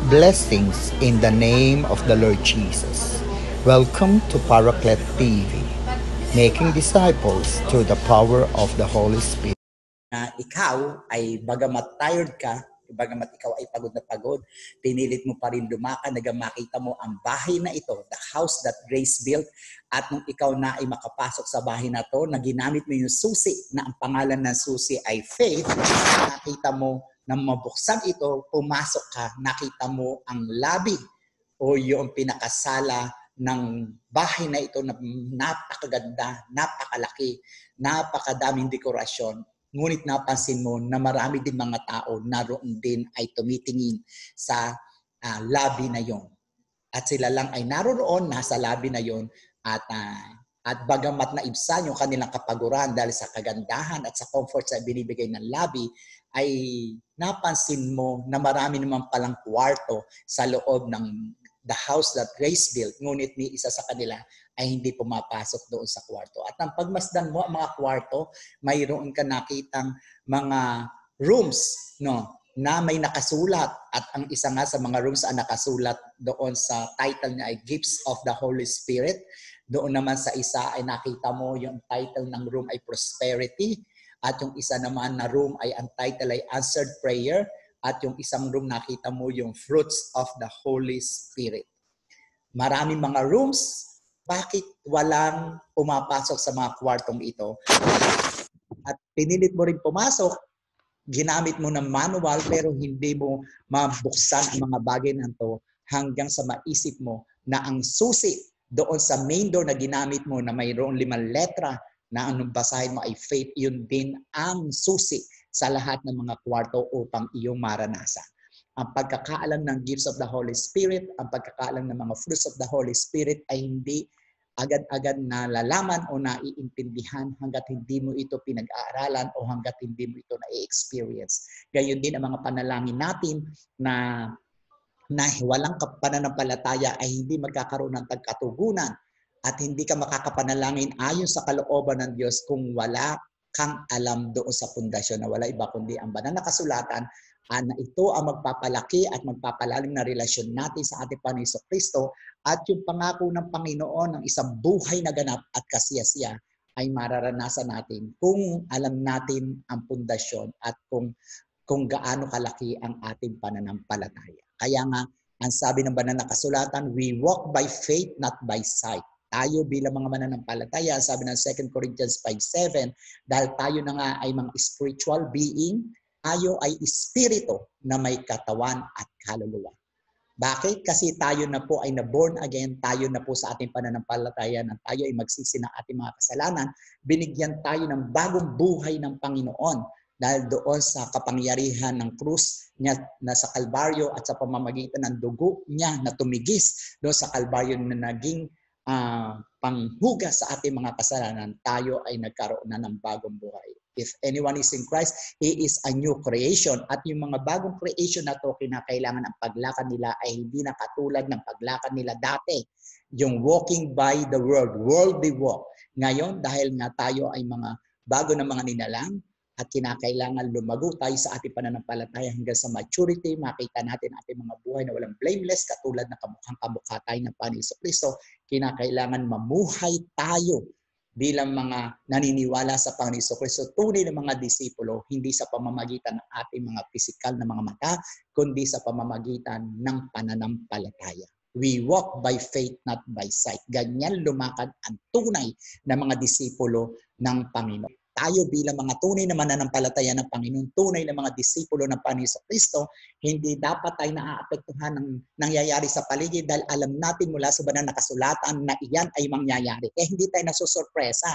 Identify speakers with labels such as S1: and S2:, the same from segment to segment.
S1: Blessings in the name of the Lord Jesus. Welcome to Paraclet TV, making disciples through the power of the Holy Spirit.
S2: Na ikaw ay bagamat tired ka, bagamat ikaw ay pagod na pagod, pinilit mo pa rin lumakad hanggang makita mo ang bahay na ito, the house that Grace built, at nung ikaw na ay makapasok sa bahay na to, na ginamit mo yung susi, na ang pangalan ng susi ay faith, nakita mo na mabuksan ito, pumasok ka, nakita mo ang labi o yung pinakasala ng bahay na ito na napakaganda, napakalaki, napakadaming dekorasyon. Ngunit napansin mo na marami din mga tao naroon din ay tumitingin sa lobby na yon. At sila lang ay naroon, nasa lobby na yon at bagamat naibsan yung kanilang kapaguran dahil sa kagandahan at sa comfort sa binibigay ng lobby, ay napansin mo na marami naman palang kwarto sa loob ng the house that Grace built, ngunit ni isa sa kanila ay hindi pumapasok doon sa kwarto. At ang pagmasdan mo ang mga kwarto, mayroon ka nakitang mga rooms, no, na may nakasulat, at ang isa nga sa mga rooms na nakasulat doon sa title niya ay Gifts of the Holy Spirit. Doon naman sa isa ay nakita mo yung title ng room ay Prosperity, at yung isa naman na room ay ang title ay Answered Prayer, at yung isang room nakita mo yung Fruits of the Holy Spirit. Maraming mga rooms, bakit walang pumapasok sa mga kwartong ito? At pinilit mo rin pumasok, ginamit mo ng manual, pero hindi mo mabuksan ang mga bagay na ito hanggang sa maisip mo na ang susi doon sa main door na ginamit mo na mayroong 5 letra na anong basahin mo ay faith, yun din ang susi sa lahat ng mga kwarto upang iyong maranasan. Ang pagkakaalam ng gifts of the Holy Spirit, ang pagkakaalam ng mga fruits of the Holy Spirit ay hindi agad-agad nalalaman o naiintindihan hanggat hindi mo ito pinag-aaralan o hanggat hindi mo ito na-experience. Gayon din ang mga panalangin natin na walang pananampalataya ay hindi magkakaroon ng tagkatugunan at hindi ka makakapanalangin ayon sa kalooban ng Diyos kung wala kang alam doon sa pundasyon na wala iba kundi ang banal na kasulatan na ito ang magpapalaki at magpapalalim na relasyon natin sa ating Panginoon Kristo, at yung pangako ng Panginoon ng isang buhay na ganap at kasiyasiya ay mararanasan natin kung alam natin ang pundasyon at kung gaano kalaki ang ating pananampalataya. Kaya nga, ang sabi ng banal na kasulatan, we walk by faith, not by sight. Tayo bilang mga mananampalataya, sabi ng 2 Corinthians 5:7, dahil tayo na nga ay mga spiritual being, tayo ay espiritu na may katawan at kaluluwa. Bakit? Kasi tayo na po ay na-born again, tayo na po sa ating pananampalataya na tayo ay magsisi ng ating mga kasalanan, binigyan tayo ng bagong buhay ng Panginoon dahil doon sa kapangyarihan ng krus niya na sa Kalbaryo at sa pamamagitan ng dugo niya na tumigis doon sa Kalbaryo na naging panghugas sa ating mga kasalanan, tayo ay nagkaroon na ng bagong buhay. If anyone is in Christ, he is a new creation. At yung mga bagong creation na to, kinakailangan ang paglakad nila ay hindi na katulad ng paglakad nila dati. Yung walking by the world, worldly walk. Ngayon, dahil nga tayo ay mga bago na mga nilalang, at kinakailangan lumago tayo sa ating pananampalataya hanggang sa maturity, makita natin ating mga buhay na walang blameless, katulad na kamukhang-kamukha tayo ng Panginoon Kristo, kinakailangan mamuhay tayo bilang mga naniniwala sa Panginoon Kristo, tunay ng mga disipulo, hindi sa pamamagitan ng ating mga pisikal na mga mata, kundi sa pamamagitan ng pananampalataya. We walk by faith, not by sight. Ganyan lumakad ang tunay na mga disipulo ng Panginoon. Tayo bilang mga tunay na mananampalataya ng Panginoon, tunay na mga disipulo ng Panginoon Kristo, hindi dapat tayo naaapektuhan ng nangyayari sa paligid dahil alam natin mula sa banal na kasulatan na iyan ay mangyayari. Kaya hindi tayo nasusurpresa.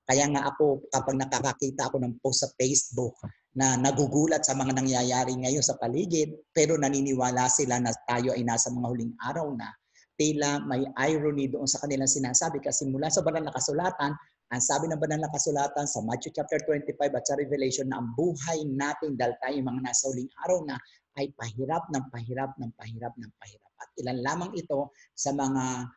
S2: Kaya nga ako, kapag nakakakita ako ng post sa Facebook na nagugulat sa mga nangyayari ngayon sa paligid, pero naniniwala sila na tayo ay nasa mga huling araw na, tila may irony doon sa kanilang sinasabi kasi mula sa banal na kasulatan, ang sabi ng banal na kasulatan sa Matthew chapter 25 at sa Revelation na ang buhay natin dahil tayo mga nasa huling araw na ay pahirap ng pahirap ng pahirap ng pahirap. At ilan lamang ito sa mga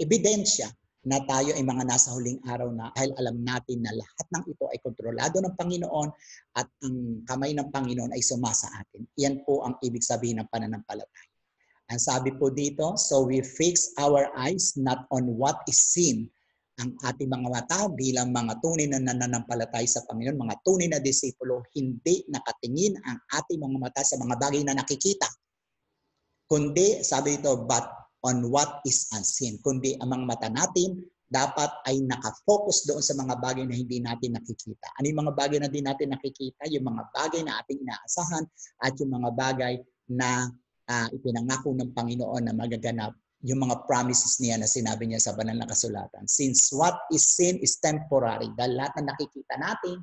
S2: ebidensya na tayo ay mga nasa huling araw na dahil alam natin na lahat ng ito ay kontrolado ng Panginoon at ang kamay ng Panginoon ay sumasa atin. Yan po ang ibig sabihin ng pananampalataya. Ang sabi po dito, so we fix our eyes not on what is seen. Ang ating mga mata bilang mga tunay na nananampalataya sa Panginoon, mga tunay na disipulo, hindi nakatingin ang ating mga mata sa mga bagay na nakikita. Kundi, sabi dito, but on what is unseen. Kundi ang mga mata natin dapat ay nakafocus doon sa mga bagay na hindi natin nakikita. Ano yung mga bagay na hindi natin nakikita? Yung mga bagay na ating inaasahan at yung mga bagay na ipinangako ng Panginoon na magaganap, yung mga promises niya na sinabi niya sa banal na kasulatan. Since what is seen is temporary, dahil lahat na nakikita natin,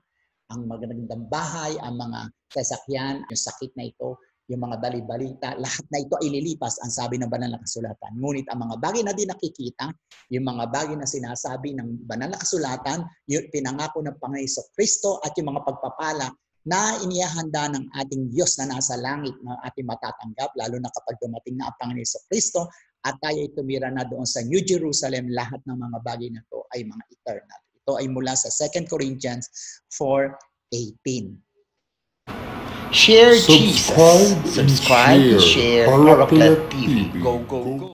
S2: ang magandang bahay, ang mga sasakyan, yung sakit na ito, yung mga bali-balita, lahat na ito ay lilipas, ang sabi ng banal na kasulatan. Ngunit ang mga bagay na di nakikita, yung mga bagay na sinasabi ng banal na kasulatan, yung pinangako ng Panginoon Kristo at yung mga pagpapala na inihahanda ng ating Diyos na nasa langit na ating matatanggap, lalo na kapag dumating na ang Panginoon Kristo at tayo ay tumira na doon sa New Jerusalem, lahat ng mga bagay na ito ay mga eternal. Ito ay mula sa 2 Corinthians 4:18.
S1: Share Jesus. Subscribe, share Paraclet TV. Go, go, go.